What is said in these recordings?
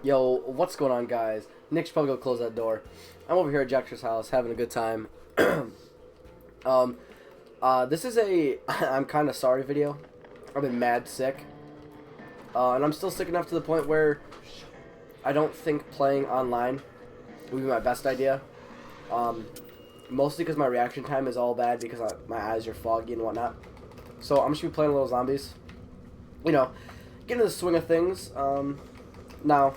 Yo, what's going on, guys? Nick should probably go close that door. I'm over here at Jaxter's house having a good time. This is a I'm kind of sorry video. I've been mad sick. And I'm still sick enough to the point where I don't think playing online would be my best idea. Mostly because my reaction time is all bad because my eyes are foggy and whatnot. So I'm just going to be playing little zombies. You know, get into the swing of things. Now,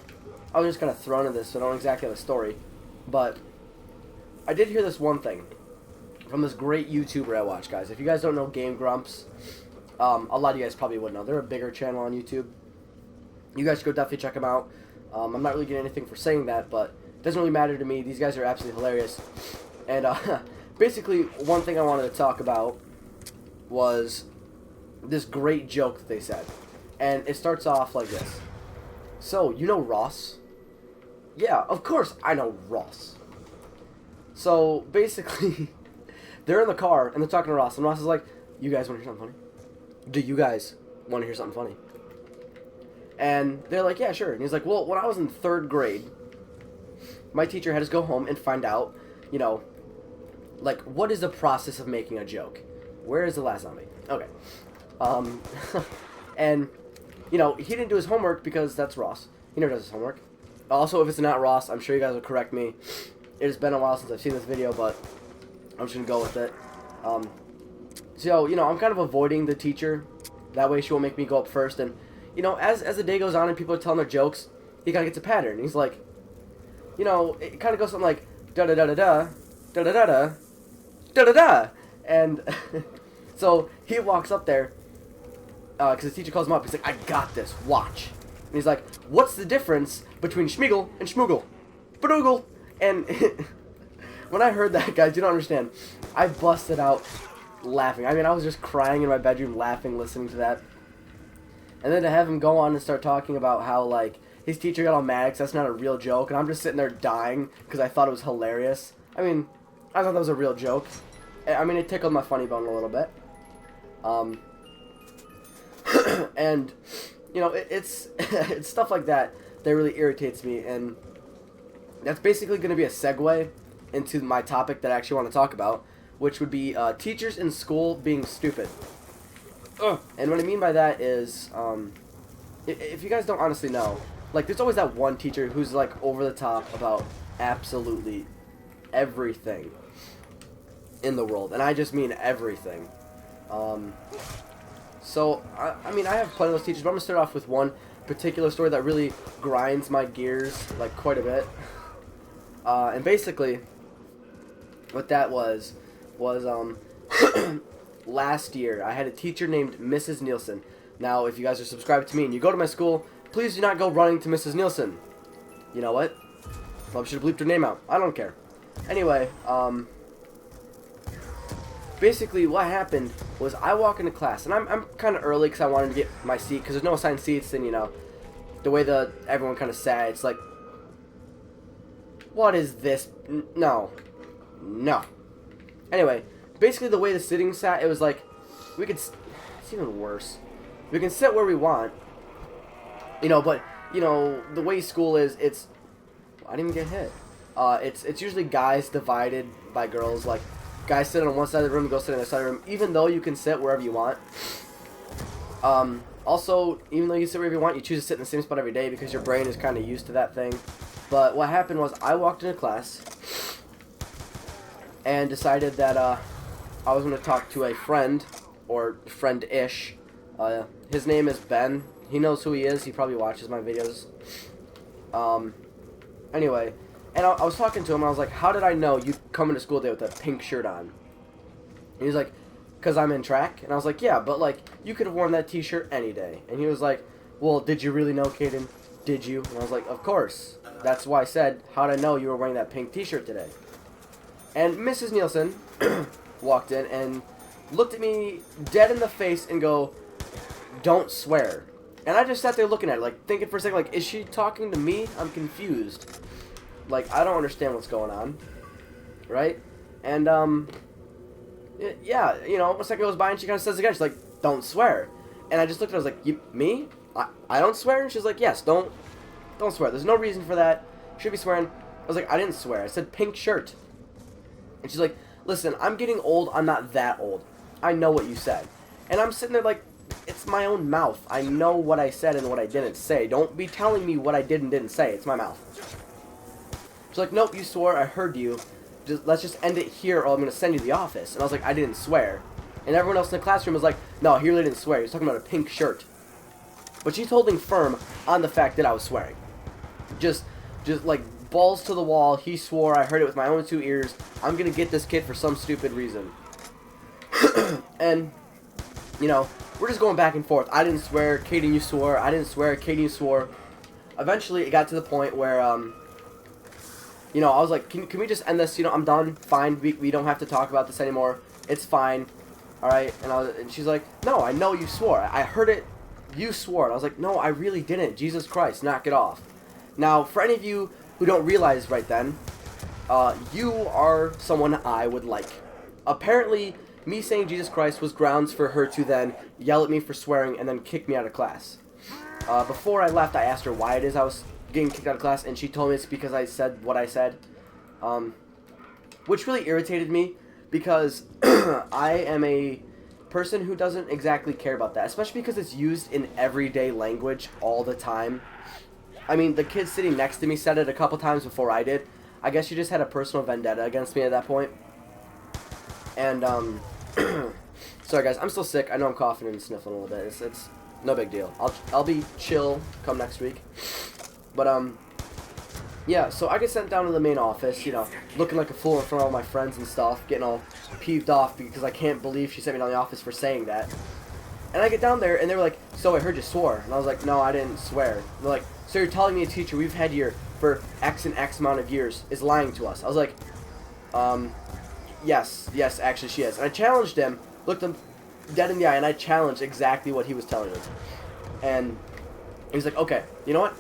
I was just kind of thrown into this, so I don't exactly have a story. But I did hear this one thing from this great YouTuber I watch, guys. If you guys don't know Game Grumps, a lot of you guys probably would know. They're a bigger channel on YouTube. You guys should go definitely check them out. I'm not really getting anything for saying that, but it doesn't really matter to me. These guys are absolutely hilarious. And basically, one thing I wanted to talk about was this great joke that they said. And it starts off like this. So, you know Ross? Yeah, of course I know Ross. So, basically, they're in the car, and they're talking to Ross, and Ross is like, you guys want to hear something funny? Do you guys want to hear something funny? And they're like, yeah, sure. And he's like, well, when I was in 3rd grade, my teacher had us go home and find out, you know, like, what is the process of making a joke? Where is the last zombie? Okay. And, you know, he didn't do his homework because that's Ross. He never does his homework. Also, if it's not Ross, I'm sure you guys will correct me. It has been a while since I've seen this video, but I'm just going to go with it. So, you know, I'm kind of avoiding the teacher. That way she won't make me go up first. And, you know, as the day goes on and people are telling their jokes, he kind of gets a pattern. He's like, you know, it kind of goes something like, da-da-da-da-da, da-da-da-da, da-da-da. And so he walks up there, because his teacher calls him up. He's like, I got this, watch. And he's like, what's the difference between Schmiegel and Schmoogle? Badoogle. And when I heard that, guys, you don't understand. I busted out laughing. I mean, I was just crying in my bedroom laughing, listening to that. And then to have him go on and start talking about how, like, his teacher got all mad because that's not a real joke. And I'm just sitting there dying because I thought it was hilarious. I mean, I thought that was a real joke. I mean, it tickled my funny bone a little bit. And, you know, it's it's stuff like that that really irritates me. And that's basically going to be a segue into my topic that I actually want to talk about, which would be teachers in school being stupid. And what I mean by that is, if you guys don't honestly know, like, there's always that one teacher who's, like, over the top about absolutely everything in the world. And I just mean everything. So, I mean, I have plenty of those teachers, but I'm going to start off with one particular story that really grinds my gears, like, quite a bit. And basically, what that was last year, I had a teacher named Mrs. Nielsen. Now, if you guys are subscribed to me and you go to my school, please do not go running to Mrs. Nielsen. You know what? Probably should have bleeped her name out. I don't care. Anyway, basically what happened was I walk into class, and I'm kind of early because I wanted to get my seat, because there's no assigned seats, and, you know, the way everyone kind of sat, it's like, what is this? No. Anyway, basically the way the sitting sat, it was like, it's even worse. We can sit where we want, you know, but, you know, the way school is, I didn't even get hit. It's usually guys divided by girls, like, guys sit on one side of the room, girls sit on the other side of the room, even though you can sit wherever you want. Also, even though you sit wherever you want, you choose to sit in the same spot every day because your brain is kind of used to that thing. But what happened was I walked into class and decided that I was going to talk to a friend, or friend-ish. His name is Ben. He knows who he is. He probably watches my videos. Anyway, and I was talking to him, and I was like, how did I know you come into school today with a pink shirt on? And he was like, because I'm in track. And I was like, yeah, but, like, you could have worn that t-shirt any day. And he was like, well, did you really know, Caden? Did you? And I was like, of course. That's why I said, how did I know you were wearing that pink t-shirt today? And Mrs. Nielsen walked in and looked at me dead in the face and go, don't swear. And I just sat there looking at her, like, thinking for a second, like, is she talking to me? I'm confused. Like, I don't understand what's going on. Right? And, yeah, you know, a second goes by and she kind of says again, she's like, don't swear. And I just looked at her, I was like, me? I don't swear? And she's like, yes, don't Don't swear. There's no reason for that. You should be swearing. I was like, I didn't swear. I said pink shirt. And she's like, listen, I'm getting old. I'm not that old. I know what you said. And I'm sitting there like, it's my own mouth. I know what I said and what I didn't say. Don't be telling me what I did and didn't say. It's my mouth. She's like, nope, you swore. I heard you. Let's just end it here or I'm going to send you to the office. And I was like, I didn't swear. And everyone else in the classroom was like, no, he really didn't swear. He was talking about a pink shirt. But she's holding firm on the fact that I was swearing. Just like balls to the wall. He swore. I heard it with my own 2 ears. I'm going to get this kid for some stupid reason. And, you know, we're just going back and forth. I didn't swear. Kaden, you swore. I didn't swear. Kaden, you swore. Eventually, it got to the point where, you know, I was like, can we just end this? You know, I'm done. Fine. We don't have to talk about this anymore. It's fine. All right. And she's like, no, I know you swore. I heard it. You swore. And I was like, no, I really didn't. Jesus Christ, knock it off. Now, for any of you who don't realize right then, you are someone I would like. Apparently, me saying Jesus Christ was grounds for her to then yell at me for swearing and then kick me out of class. Before I left, I asked her why it is I was getting kicked out of class, and she told me it's because I said what I said. Which really irritated me, because I am a person who doesn't exactly care about that, especially because it's used in everyday language all the time. I mean, the kid sitting next to me said it a couple times before I did. I guess she just had a personal vendetta against me at that point. And, sorry guys, I'm still sick. I know I'm coughing and sniffling a little bit. It's no big deal. I'll be chill come next week. But, yeah, so I get sent down to the main office, you know, looking like a fool in front of all my friends and stuff, getting all peeved off because I can't believe she sent me down to the office for saying that. And I get down there, and they were like, so I heard you swore. And I was like, no, I didn't swear. And they're like, so you're telling me a teacher we've had here for X and X amount of years is lying to us? I was like, yes, actually she is. And I challenged him, looked him dead in the eye, and I challenged exactly what he was telling me. And he was like, okay, you know what?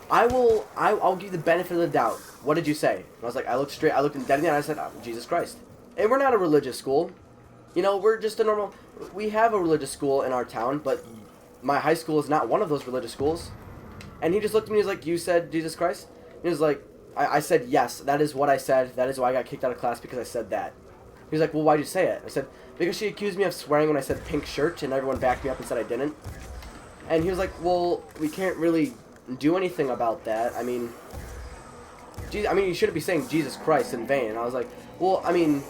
I'll give you the benefit of the doubt. What did you say? And I was like, I looked him dead in the eye, and I said, oh, Jesus Christ. And we're not a religious school. You know, we're just a normal, we have a religious school in our town, but my high school is not one of those religious schools. And he just looked at me and he was like, you said Jesus Christ? And he was like, I said, yes, that is what I said. That is why I got kicked out of class, because I said that. He was like, well, why'd you say it? I said, because she accused me of swearing when I said pink shirt, and everyone backed me up and said I didn't. And he was like, well, we can't really do anything about that. I mean, you shouldn't be saying Jesus Christ in vain. And I was like, well, I mean,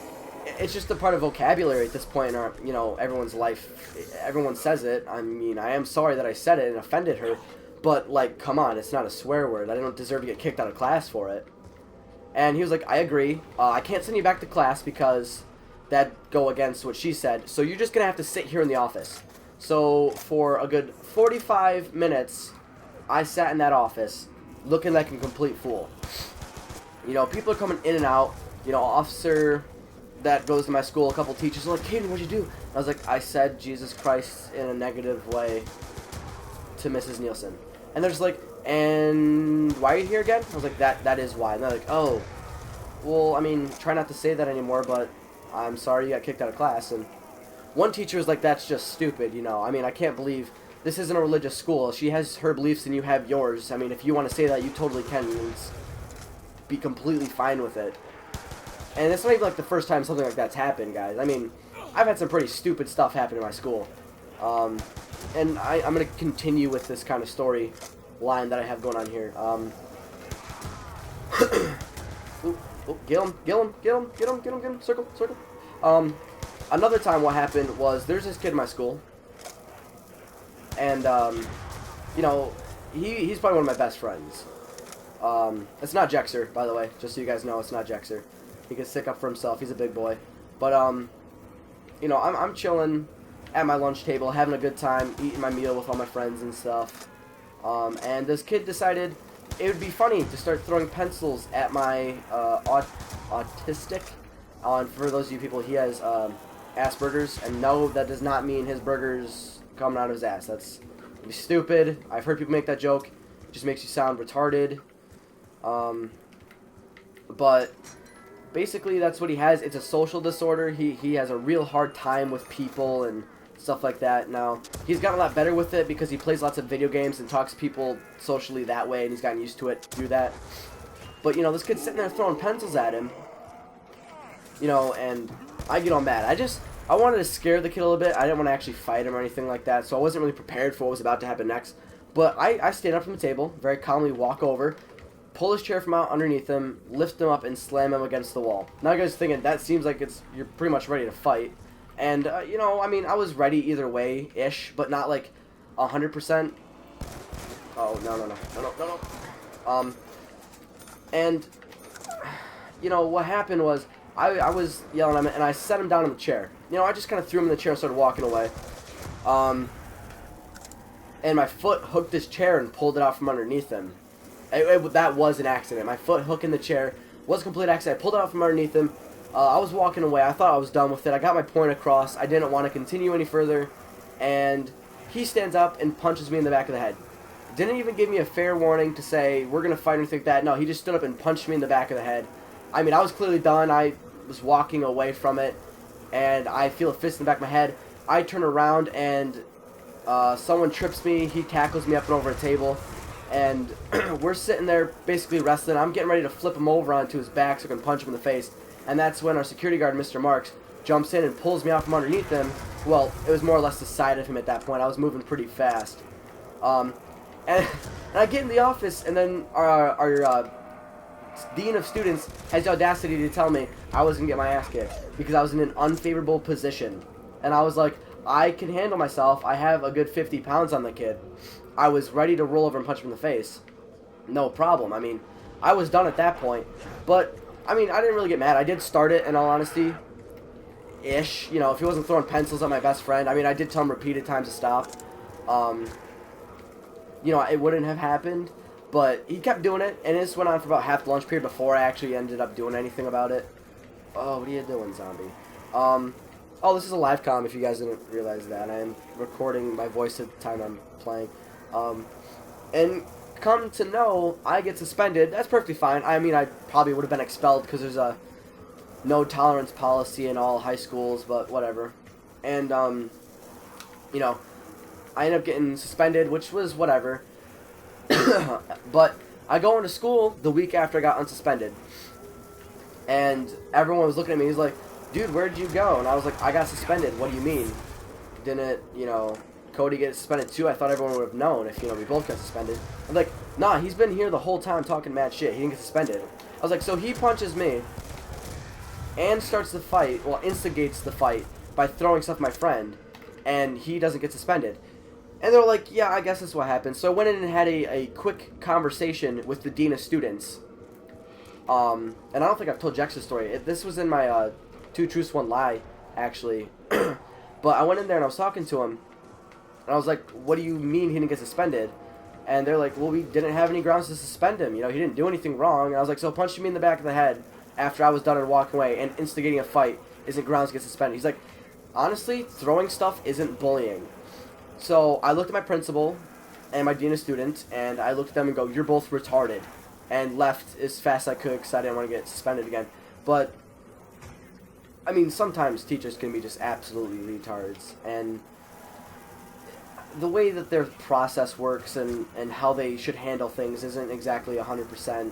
it's just a part of vocabulary at this point in our, you know, everyone's life. Everyone says it. I mean, I am sorry that I said it and offended her, but, like, come on, it's not a swear word. I don't deserve to get kicked out of class for it. And he was like, I agree. I can't send you back to class because that'd go against what she said, so you're just going to have to sit here in the office. So for a good 45 minutes, I sat in that office looking like a complete fool. You know, people are coming in and out. You know, officer that goes to my school, a couple teachers are like, Kaden, what'd you do? And I was like, I said Jesus Christ in a negative way to Mrs. Nielsen. And they're just like, and why are you here again? I was like, that is why. And they're like, oh, well, I mean, try not to say that anymore, but I'm sorry you got kicked out of class. And one teacher was like, that's just stupid, you know. I mean, I can't believe this isn't a religious school. She has her beliefs and you have yours. I mean, if you want to say that, you totally can. And be completely fine with it. And it's not even like the first time something like that's happened, guys. I mean, I've had some pretty stupid stuff happen in my school. And I'm going to continue with this kind of story line that I have going on here. Get him, circle. Another time what happened was, there's this kid in my school, and, you know, he's probably one of my best friends. It's not Jexer, by the way, just so you guys know, it's not Jexer. He can stick up for himself, he's a big boy. But, you know, I'm chilling at my lunch table, having a good time, eating my meal with all my friends and stuff. And this kid decided it would be funny to start throwing pencils at my autistic. For those of you people, he has Asperger's, and no, that does not mean his burger's coming out of his ass. That's stupid. I've heard people make that joke. It just makes you sound retarded. But basically, that's what he has. It's a social disorder. He has a real hard time with people and stuff like that. Now, he's gotten a lot better with it because he plays lots of video games and talks to people socially that way, and he's gotten used to it to do that. But, you know, this kid's sitting there throwing pencils at him, you know, and I get all mad. I wanted to scare the kid a little bit. I didn't want to actually fight him or anything like that, so I wasn't really prepared for what was about to happen next. But I stand up from the table, very calmly walk over, pull his chair from out underneath him, lift him up, and slam him against the wall. Now you guys are thinking, that seems like you're pretty much ready to fight. And, you know, I mean, I was ready either way-ish, but not like 100%. Oh, no. And, you know, what happened was, I was yelling at him, and I set him down in the chair. You know, I just kind of threw him in the chair and started walking away. And my foot hooked his chair and pulled it out from underneath him. That was an accident. My foot hooking the chair was a complete accident. I pulled it out from underneath him. I was walking away. I thought I was done with it. I got my point across. I didn't want to continue any further. And he stands up and punches me in the back of the head. Didn't even give me a fair warning to say, we're going to fight or anything like that. No, he just stood up and punched me in the back of the head. I mean, I was clearly done. I was walking away from it. And I feel a fist in the back of my head. I turn around and someone trips me. He tackles me up and over a table. And we're sitting there basically wrestling. I'm getting ready to flip him over onto his back so I can punch him in the face. And that's when our security guard, Mr. Marks, jumps in and pulls me out from underneath him. Well, it was more or less the side of him at that point. I was moving pretty fast. And I get in the office, and then our dean of students has the audacity to tell me I was going to get my ass kicked because I was in an unfavorable position. And I was like, I can handle myself. I have a good 50 pounds on the kid. I was ready to roll over and punch him in the face. No problem. I mean, I was done at that point. But, I mean, I didn't really get mad. I did start it, in all honesty. Ish. You know, if he wasn't throwing pencils at my best friend. I mean, I did tell him repeated times to stop. You know, it wouldn't have happened. But he kept doing it. And this went on for about half the lunch period before I actually ended up doing anything about it. Oh, what are you doing, zombie? Oh, this is a live comm if you guys didn't realize that. I am recording my voice at the time I'm playing. And come to know, I get suspended. That's perfectly fine. I mean, I probably would have been expelled because there's a no tolerance policy in all high schools, but whatever. And, you know, I ended up getting suspended, which was whatever. But I go into school the week after I got unsuspended. And everyone was looking at me. He's like, dude, where'd you go? And I was like, I got suspended. What do you mean? Didn't, you know, Cody get suspended too? I thought everyone would have known if, you know, we both got suspended. I'm like, nah, he's been here the whole time talking mad shit. He didn't get suspended. I was like, so he punches me and starts the fight, well, instigates the fight by throwing stuff at my friend, and he doesn't get suspended. And they're like, yeah, I guess that's what happened. So I went in and had a quick conversation with the dean of students. And I don't think I've told Jax this story. This was in my 2 Truths, 1 Lie, actually. But I went in there and I was talking to him. And I was like, what do you mean he didn't get suspended? And they're like, well, we didn't have any grounds to suspend him. You know, he didn't do anything wrong. And I was like, so punching me in the back of the head after I was done and walking away and instigating a fight isn't grounds to get suspended. He's like, honestly, throwing stuff isn't bullying. So I looked at my principal and my dean of students, and I looked at them and go, you're both retarded. And left as fast as I could because I didn't want to get suspended again. But, I mean, sometimes teachers can be just absolutely retards. And the way that their process works and how they should handle things isn't exactly 100%.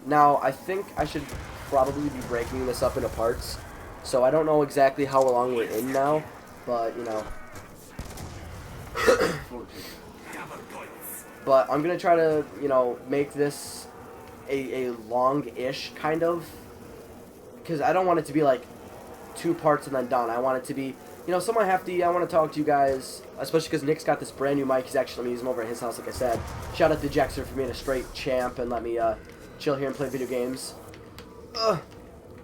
Now, I think I should probably be breaking this up into parts. So I don't know exactly how long we're in now, but, you know. But I'm going to try to, you know, make this a long-ish kind of, because I don't want it to be like 2 parts and then done. I want it to be, you know, someone hefty. I want to talk to you guys, especially because Nick's got this brand new mic. He's actually let me use him over at his house, like I said. Shout out to Jaxer for being a straight champ and let me chill here and play video games.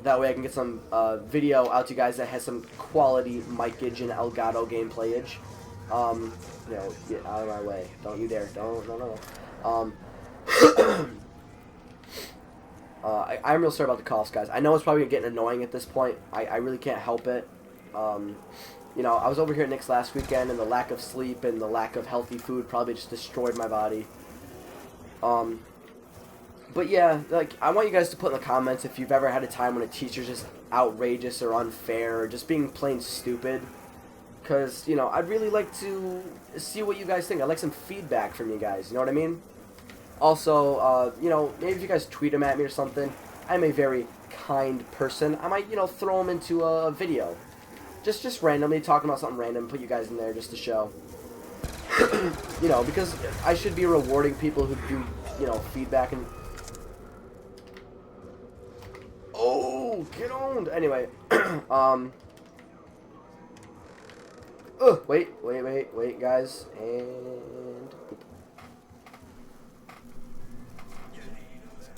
That way I can get some video out to you guys that has some quality micage and Elgato gameplayage. You know, get out of my way. Don't you dare. No. I'm real sorry about the coughs, guys. I know it's probably getting annoying at this point. I really can't help it. You know, I was over here at Nick's last weekend, and the lack of sleep and the lack of healthy food probably just destroyed my body. But yeah, like, I want you guys to put in the comments if you've ever had a time when a teacher just outrageous or unfair or just being plain stupid. Because, you know, I'd really like to see what you guys think. I'd like some feedback from you guys, you know what I mean? Also, you know, maybe if you guys tweet them at me or something, I'm a very kind person. I might, you know, throw them into a video. Just randomly, talking about something random, put you guys in there just to show. You know, because I should be rewarding people who do, you know, feedback and... Oh, get owned! Anyway, wait, guys, and...